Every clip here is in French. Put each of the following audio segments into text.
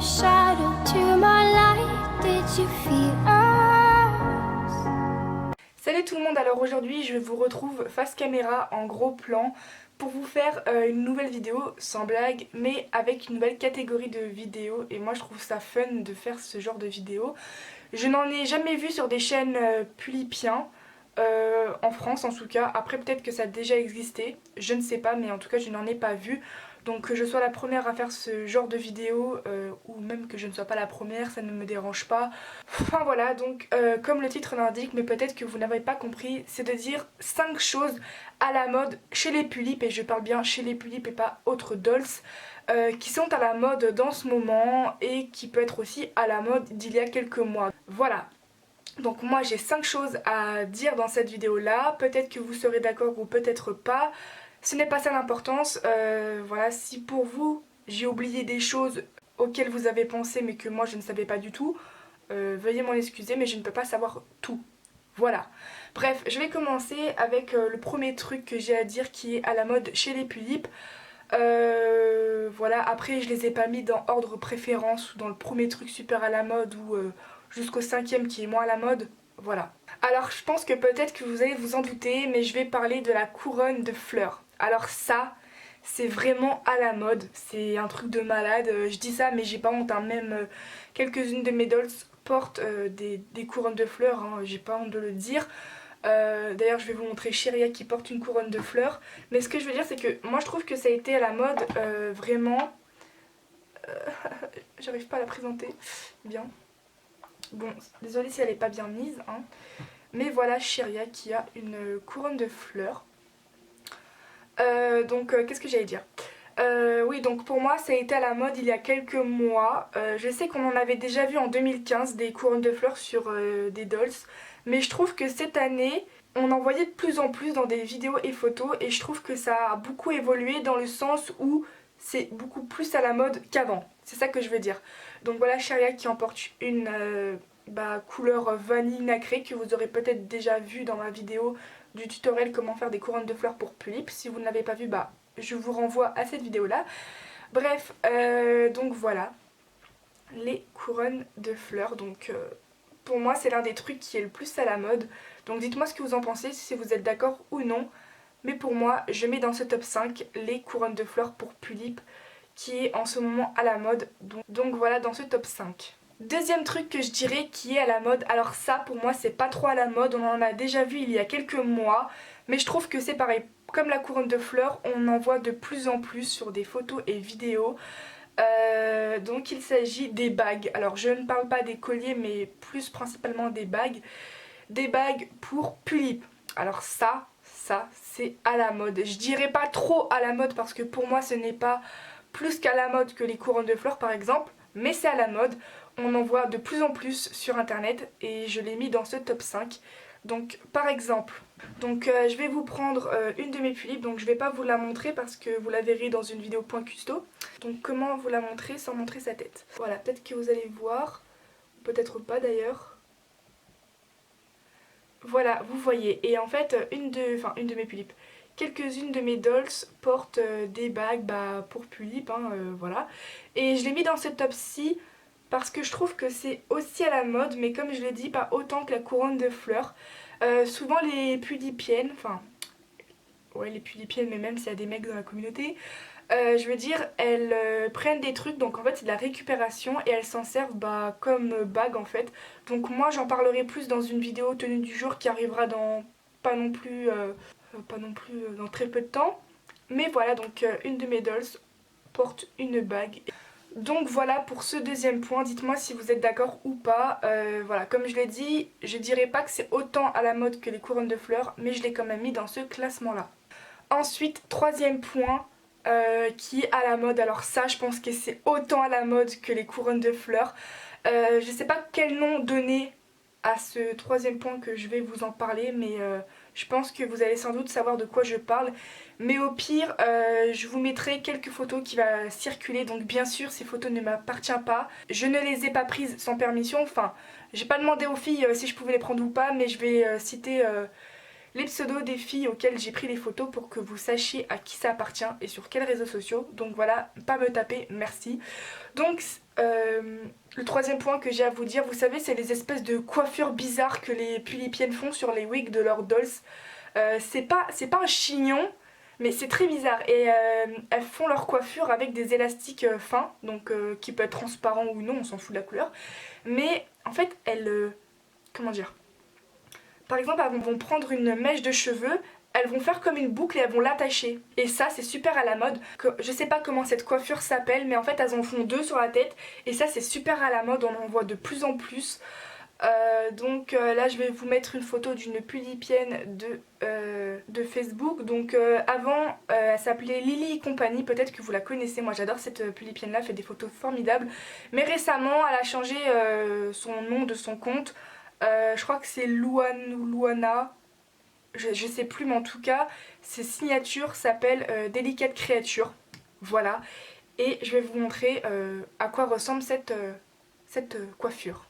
shadow to my light. Did you feel us? Salut tout le monde, alors aujourd'hui je vous retrouve face caméra en gros plan pour vous faire une nouvelle vidéo sans blague mais avec une nouvelle catégorie de vidéos et moi je trouve ça fun de faire ce genre de vidéo. Je n'en ai jamais vu sur des chaînes pulipiens, en France en tout cas, après peut-être que ça a déjà existé, je ne sais pas mais en tout cas je n'en ai pas vu. Donc que je sois la première à faire ce genre de vidéo ou même que je ne sois pas la première, ça ne me dérange pas. Enfin voilà, donc comme le titre l'indique, mais peut-être que vous n'avez pas compris, c'est de dire 5 choses à la mode chez les pulipes, et je parle bien chez les pulipes et pas autres dolls, qui sont à la mode dans ce moment et qui peut être aussi à la mode d'il y a quelques mois. Voilà. Donc moi j'ai 5 choses à dire dans cette vidéo là, peut-être que vous serez d'accord ou peut-être pas. Ce n'est pas ça l'importance, voilà, si pour vous j'ai oublié des choses auxquelles vous avez pensé mais que moi je ne savais pas du tout, veuillez m'en excuser mais je ne peux pas savoir tout. Voilà. Bref, je vais commencer avec le premier truc que j'ai à dire qui est à la mode chez les pulipes. Voilà, après je les ai pas mis dans ordre préférence ou dans le premier truc super à la mode ou jusqu'au cinquième qui est moins à la mode. Voilà. Alors je pense que peut-être que vous allez vous en douter, mais je vais parler de la couronne de fleurs. Alors ça, c'est vraiment à la mode, c'est un truc de malade. Je dis ça mais j'ai pas honte, hein. Même quelques-unes de mes dolls portent des couronnes de fleurs, hein. J'ai pas honte de le dire. D'ailleurs je vais vous montrer Chiria qui porte une couronne de fleurs. Mais ce que je veux dire c'est que moi je trouve que ça a été à la mode vraiment... J'arrive pas à la présenter bien. Bon, désolée si elle est pas bien mise, hein. Mais voilà Chiria qui a une couronne de fleurs. Qu'est-ce que j'allais dire? Oui, donc pour moi ça a été à la mode il y a quelques mois. Je sais qu'on en avait déjà vu en 2015 des couronnes de fleurs sur des dolls, mais je trouve que cette année on en voyait de plus en plus dans des vidéos et photos, et je trouve que ça a beaucoup évolué dans le sens où c'est beaucoup plus à la mode qu'avant. C'est ça que je veux dire. Donc voilà Chiria qui en porte une couleur vanille nacrée que vous aurez peut-être déjà vu dans ma vidéo du tutoriel comment faire des couronnes de fleurs pour tulipes. Si vous ne l'avez pas vu, je vous renvoie à cette vidéo là. Bref, donc voilà les couronnes de fleurs. Donc pour moi c'est l'un des trucs qui est le plus à la mode. Donc dites-moi ce que vous en pensez, si vous êtes d'accord ou non. Mais pour moi je mets dans ce top 5 les couronnes de fleurs pour tulipes qui est en ce moment à la mode. Donc voilà dans ce top 5. Deuxième truc que je dirais qui est à la mode, alors ça pour moi c'est pas trop à la mode, on en a déjà vu il y a quelques mois, mais je trouve que c'est pareil, comme la couronne de fleurs, on en voit de plus en plus sur des photos et vidéos. Donc il s'agit des bagues. Alors je ne parle pas des colliers mais plus principalement des bagues. Des bagues pour pulipes. Alors ça c'est à la mode. Je dirais pas trop à la mode parce que pour moi ce n'est pas plus qu'à la mode que les couronnes de fleurs par exemple, mais c'est à la mode. On en voit de plus en plus sur internet et je l'ai mis dans ce top 5. Donc par exemple, je vais vous prendre une de mes tulipes, donc je vais pas vous la montrer parce que vous la verrez dans une vidéo point custo. Donc comment vous la montrer sans montrer sa tête? Voilà, peut-être que vous allez voir, peut-être pas d'ailleurs. Voilà, vous voyez, et en fait une de mes tulipes. Quelques-unes de mes dolls portent des bagues pour pulipes, hein, voilà. Et je l'ai mis dans ce top-ci parce que je trouve que c'est aussi à la mode, mais comme je l'ai dit, pas autant que la couronne de fleurs. Souvent les pulipiennes, ouais les pulipiennes, mais même s'il y a des mecs dans la communauté, je veux dire, elles prennent des trucs, donc en fait c'est de la récupération et elles s'en servent comme bague en fait. Donc moi j'en parlerai plus dans une vidéo tenue du jour qui arrivera dans pas non plus dans très peu de temps. Mais voilà, donc une de mes dolls porte une bague. Donc voilà pour ce deuxième point, dites-moi si vous êtes d'accord ou pas. Voilà, comme je l'ai dit, je dirais pas que c'est autant à la mode que les couronnes de fleurs, mais je l'ai quand même mis dans ce classement là. Ensuite, troisième point qui est à la mode, alors ça je pense que c'est autant à la mode que les couronnes de fleurs. Je sais pas quel nom donner à ce troisième point que je vais vous en parler, mais je pense que vous allez sans doute savoir de quoi je parle. Mais au pire, je vous mettrai quelques photos qui vont circuler, donc bien sûr ces photos ne m'appartiennent pas. Je ne les ai pas prises sans permission, enfin j'ai pas demandé aux filles si je pouvais les prendre ou pas, mais je vais citer les pseudos des filles auxquelles j'ai pris les photos pour que vous sachiez à qui ça appartient et sur quels réseaux sociaux. Donc voilà, pas me taper, merci. Donc le troisième point que j'ai à vous dire, vous savez, c'est les espèces de coiffures bizarres que les pulipiennes font sur les wigs de leurs dolls. C'est pas un chignon, mais c'est très bizarre. Et elles font leur coiffure avec des élastiques fins, donc qui peut être transparent ou non, on s'en fout de la couleur. Mais en fait, elles... comment dire? Par exemple, elles vont prendre une mèche de cheveux, elles vont faire comme une boucle et elles vont l'attacher. Et ça, c'est super à la mode. Je sais pas comment cette coiffure s'appelle, mais en fait, elles en font deux sur la tête. Et ça, c'est super à la mode, on en voit de plus en plus. Donc là, je vais vous mettre une photo d'une pulipienne de Facebook. Donc avant, elle s'appelait Lily et compagnie, peut-être que vous la connaissez. Moi, j'adore cette pulipienne-là, elle fait des photos formidables. Mais récemment, elle a changé son nom de son compte. Je crois que c'est Luana, je sais plus, mais en tout cas, ses signatures s'appellent Délicate Créature. Voilà. Et je vais vous montrer à quoi ressemble cette coiffure.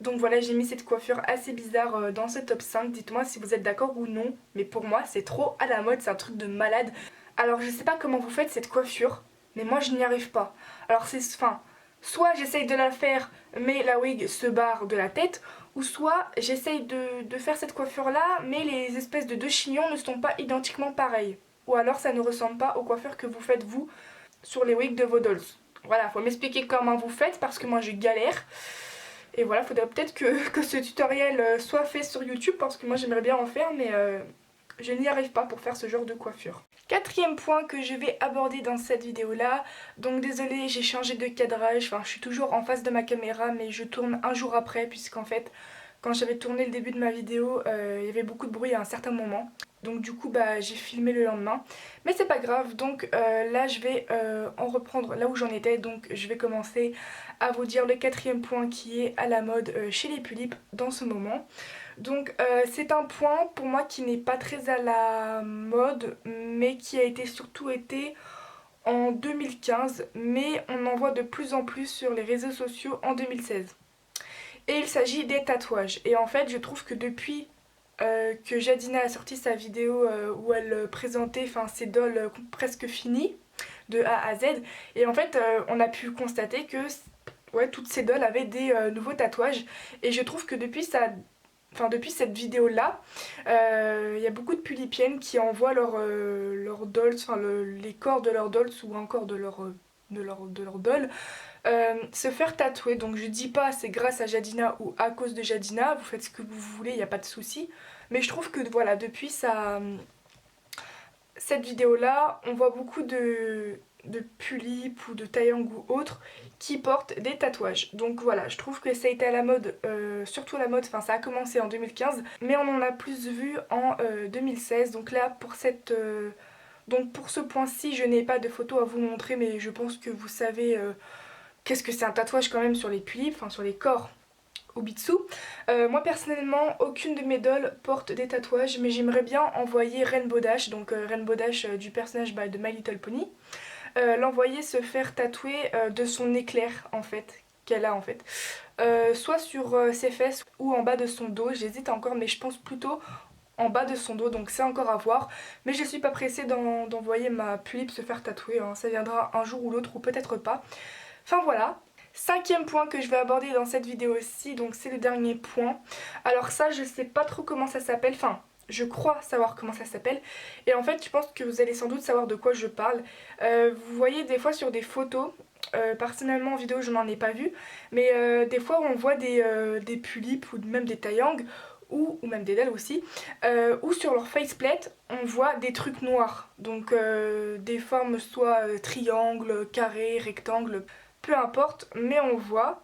Donc voilà, j'ai mis cette coiffure assez bizarre dans ce top 5. Dites-moi si vous êtes d'accord ou non. Mais pour moi, c'est trop à la mode, c'est un truc de malade. Alors je sais pas comment vous faites cette coiffure, mais moi je n'y arrive pas. Alors c'est... Enfin, soit j'essaye de la faire, mais la wig se barre de la tête, ou soit j'essaye de faire cette coiffure-là, mais les espèces de deux chignons ne sont pas identiquement pareils. Ou alors ça ne ressemble pas aux coiffures que vous faites vous sur les wigs de vos dolls. Voilà, faut m'expliquer comment vous faites parce que moi je galère. Et voilà, faudrait peut-être que ce tutoriel soit fait sur YouTube parce que moi j'aimerais bien en faire, mais je n'y arrive pas pour faire ce genre de coiffure. Quatrième point que je vais aborder dans cette vidéo là, donc désolée, j'ai changé de cadrage, enfin je suis toujours en face de ma caméra mais je tourne un jour après puisqu'en fait quand j'avais tourné le début de ma vidéo il y avait beaucoup de bruit à un certain moment. Donc du coup bah j'ai filmé le lendemain, mais c'est pas grave. Donc là je vais en reprendre là où j'en étais. Donc je vais commencer à vous dire le quatrième point qui est à la mode chez les pulipes dans ce moment. Donc c'est un point pour moi qui n'est pas très à la mode, mais qui a surtout été en 2015, mais on en voit de plus en plus sur les réseaux sociaux en 2016. Et il s'agit des tatouages. Et en fait je trouve que depuis que Jadina a sorti sa vidéo où elle présentait ses dolls presque finis de A à Z, et en fait on a pu constater que ouais, toutes ces dolls avaient des nouveaux tatouages, et je trouve que depuis cette vidéo là, il y a beaucoup de pulipiennes qui envoient leurs dolls, les corps de leurs dolls ou encore de leurs dolls se faire tatouer. Donc je dis pas c'est grâce à Jadina ou à cause de Jadina, vous faites ce que vous voulez, il n'y a pas de souci. Mais je trouve que voilà, depuis cette vidéo là, on voit beaucoup de pulipes ou de taeyang ou autres qui portent des tatouages. Donc voilà, je trouve que ça a été à la mode, surtout à la mode, enfin ça a commencé en 2015, mais on en a plus vu en 2016. Donc là donc pour ce point-ci, je n'ai pas de photo à vous montrer, mais je pense que vous savez qu'est-ce que c'est un tatouage quand même sur les pulipes, enfin sur les corps Obitsu. Moi personnellement, aucune de mes dolls porte des tatouages, mais j'aimerais bien envoyer Rainbow Dash, donc Rainbow Dash du personnage de My Little Pony, l'envoyer se faire tatouer de son éclair en fait, qu'elle a en fait. Soit sur ses fesses ou en bas de son dos, j'hésite encore, mais je pense plutôt en bas de son dos, donc c'est encore à voir. Mais je suis pas pressée d'envoyer ma pulipe se faire tatouer, hein. Ça viendra un jour ou l'autre, ou peut-être pas. Enfin voilà. Cinquième point que je vais aborder dans cette vidéo aussi, donc c'est le dernier point. Alors ça, je sais pas trop comment ça s'appelle, enfin je crois savoir comment ça s'appelle, et en fait je pense que vous allez sans doute savoir de quoi je parle. Vous voyez des fois sur des photos, personnellement en vidéo je n'en ai pas vu, mais des fois on voit des pulipes ou même des taeyangs, ou même des dolls aussi, où sur leur faceplate on voit des trucs noirs, donc des formes soit triangle, carré, rectangle, peu importe, mais on voit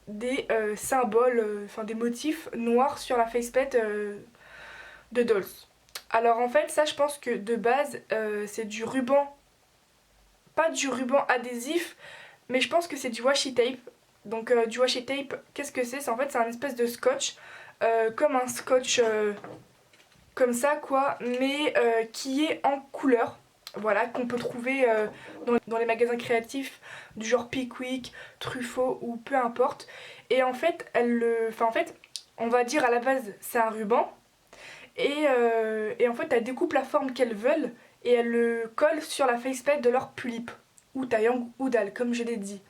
des symboles, des motifs noirs sur la faceplate de dolls. Alors en fait ça je pense que de base c'est du ruban, pas du ruban adhésif, mais je pense que c'est du washi tape. Donc du washi tape, qu'est-ce que c'est? En fait c'est un espèce de scotch, comme un scotch comme ça quoi, mais qui est en couleur. voilà, qu'on peut trouver dans les magasins créatifs du genre Pickwick, Truffaut ou peu importe. Et en fait, on va dire à la base c'est un ruban et en fait elles découpent la forme qu'elles veulent et elles le collent sur la faceplate de leur pulipe ou taillang ou dalle comme je l'ai dit.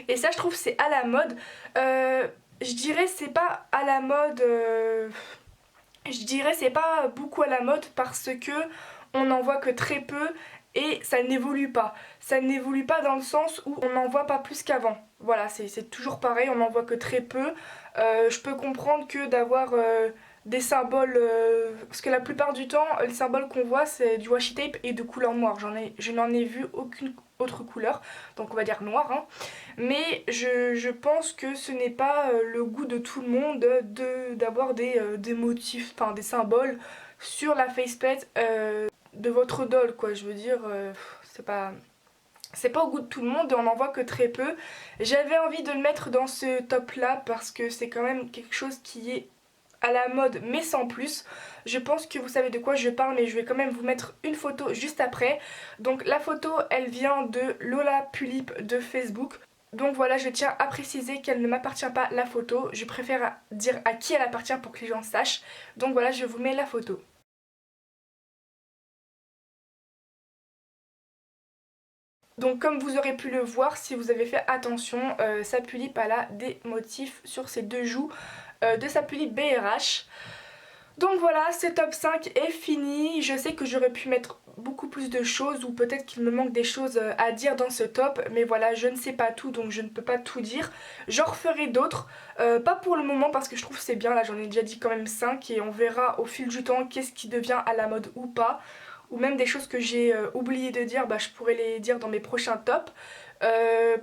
Et ça je trouve c'est à la mode. Je dirais c'est pas à la mode. Je dirais c'est pas beaucoup à la mode parce que on n'en voit que très peu et ça n'évolue pas. Ça n'évolue pas dans le sens où on n'en voit pas plus qu'avant. Voilà, c'est toujours pareil, on n'en voit que très peu. Je peux comprendre que d'avoir des symboles, parce que la plupart du temps, les symboles qu'on voit c'est du washi tape et de couleur noire. Je n'en ai vu aucune autre couleur, donc on va dire noir, hein. Mais je pense que ce n'est pas le goût de tout le monde d'avoir des motifs, enfin des symboles sur la faceplate de votre doll, quoi. Je veux dire, c'est pas au goût de tout le monde et on en voit que très peu. J'avais envie de le mettre dans ce top là parce que c'est quand même quelque chose qui est à la mode mais sans plus. Je pense que vous savez de quoi je parle mais je vais quand même vous mettre une photo juste après. Donc la photo elle vient de Lola Pulip de Facebook. Donc voilà, je tiens à préciser qu'elle ne m'appartient pas la photo. Je préfère dire à qui elle appartient pour que les gens sachent. Donc voilà, je vous mets la photo. Donc comme vous aurez pu le voir si vous avez fait attention, sa Pulip elle a des motifs sur ses deux joues de sa Pulip BRH. Donc voilà, ce top 5 est fini. Je sais que j'aurais pu mettre beaucoup plus de choses ou peut-être qu'il me manque des choses à dire dans ce top. Mais voilà, je ne sais pas tout donc je ne peux pas tout dire. J'en referai d'autres, pas pour le moment parce que je trouve que c'est bien. Là j'en ai déjà dit quand même 5 et on verra au fil du temps qu'est-ce qui devient à la mode ou pas. Ou même des choses que j'ai oublié de dire, bah, je pourrais les dire dans mes prochains tops.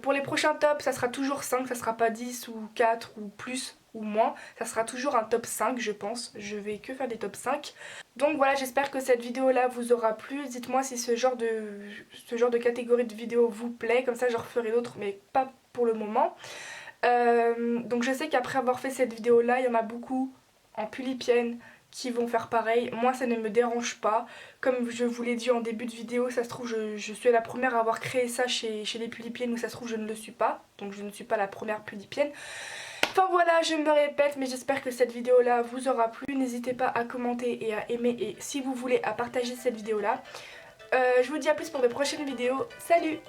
Pour les prochains tops, ça sera toujours 5, ça sera pas 10 ou 4 ou plus ou moins. Ça sera toujours un top 5 je pense. Je vais que faire des top 5. Donc voilà, j'espère que cette vidéo là vous aura plu. Dites-moi si ce genre de catégorie de vidéo vous plaît. Comme ça je referai d'autres mais pas pour le moment. Donc je sais qu'après avoir fait cette vidéo là, il y en a beaucoup en pulipienne qui vont faire pareil. Moi ça ne me dérange pas. Comme je vous l'ai dit en début de vidéo, ça se trouve je suis la première à avoir créé ça chez les pulipiennes ou ça se trouve je ne le suis pas. Donc je ne suis pas la première pulipienne. Enfin voilà, je me répète mais j'espère que cette vidéo là vous aura plu. N'hésitez pas à commenter et à aimer et si vous voulez à partager cette vidéo là. Je vous dis à plus pour de prochaines vidéos. Salut!